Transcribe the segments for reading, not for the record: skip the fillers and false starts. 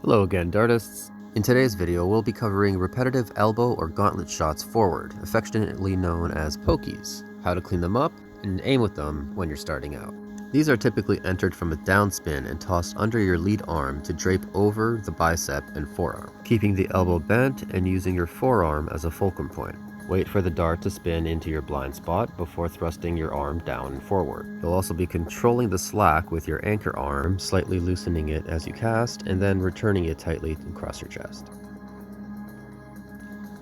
Hello again, dartists. In today's video, we'll be covering repetitive elbow or gauntlet shots forward, affectionately known as pokies, how to clean them up, and aim with them when you're starting out. These are typically entered from a downspin and tossed under your lead arm to drape over the bicep and forearm, keeping the elbow bent and using your forearm as a fulcrum point. Wait for the dart to spin into your blind spot before thrusting your arm down and forward. You'll also be controlling the slack with your anchor arm, slightly loosening it as you cast, and then returning it tightly across your chest.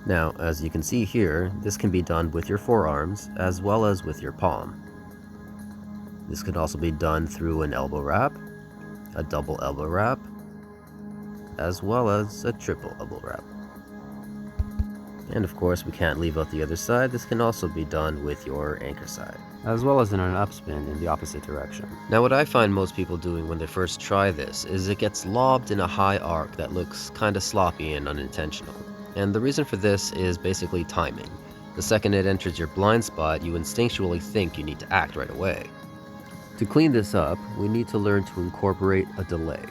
Now, as you can see here, this can be done with your forearms as well as with your palm. This can also be done through an elbow wrap, a double elbow wrap, as well as a triple elbow wrap. And of course, we can't leave out the other side. This can also be done with your anchor side, as well as in an upspin in the opposite direction. Now, what I find most people doing when they first try this is it gets lobbed in a high arc that looks kinda sloppy and unintentional. And the reason for this is basically timing. The second it enters your blind spot, you instinctually think you need to act right away. To clean this up, we need to learn to incorporate a delay.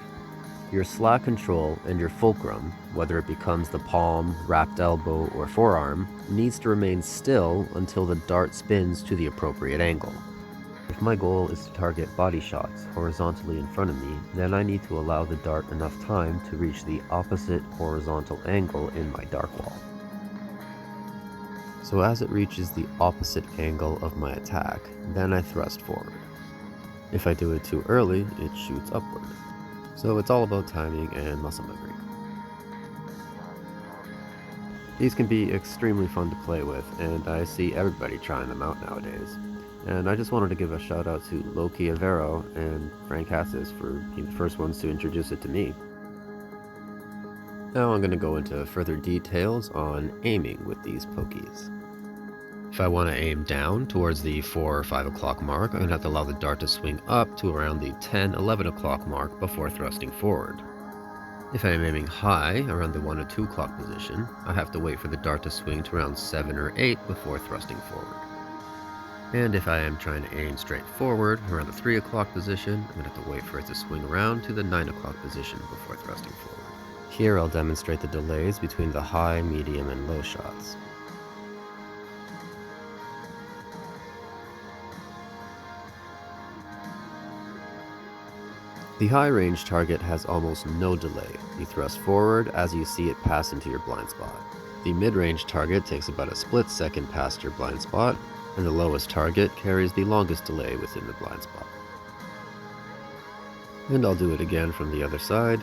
Your slack control and your fulcrum, whether it becomes the palm, wrapped elbow, or forearm, needs to remain still until the dart spins to the appropriate angle. If my goal is to target body shots horizontally in front of me, then I need to allow the dart enough time to reach the opposite horizontal angle in my dart wall. So as it reaches the opposite angle of my attack, then I thrust forward. If I do it too early, it shoots upward. So it's all about timing and muscle memory. These can be extremely fun to play with, and I see everybody trying them out nowadays. And I just wanted to give a shout out to Loki Avero and Frank Cassis for being the first ones to introduce it to me. Now I'm going to go into further details on aiming with these pokies. If I want to aim down towards the 4 or 5 o'clock mark, I'm going to have to allow the dart to swing up to around the 10, 11 o'clock mark before thrusting forward. If I am aiming high, around the 1 or 2 o'clock position, I have to wait for the dart to swing to around 7 or 8 before thrusting forward. And if I am trying to aim straight forward, around the 3 o'clock position, I'm going to have to wait for it to swing around to the 9 o'clock position before thrusting forward. Here I'll demonstrate the delays between the high, medium, and low shots. The high range target has almost no delay. You thrust forward as you see it pass into your blind spot. The mid-range target takes about a split second past your blind spot, and the lowest target carries the longest delay within the blind spot. And I'll do it again from the other side.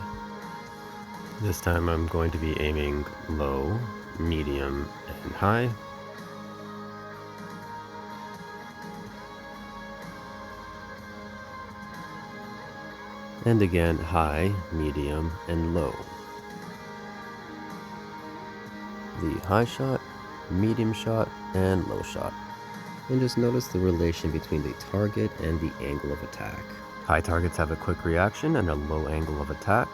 This time I'm going to be aiming low, medium, and high. And again, high, medium, and low. The high shot, medium shot, and low shot. And just notice the relation between the target and the angle of attack. High targets have a quick reaction and a low angle of attack.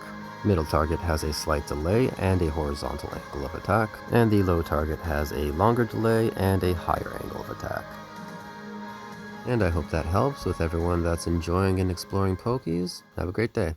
Middle target has a slight delay and a horizontal angle of attack. And the low target has a longer delay and a higher angle of attack. And I hope that helps with everyone that's enjoying and exploring pokies. Have a great day.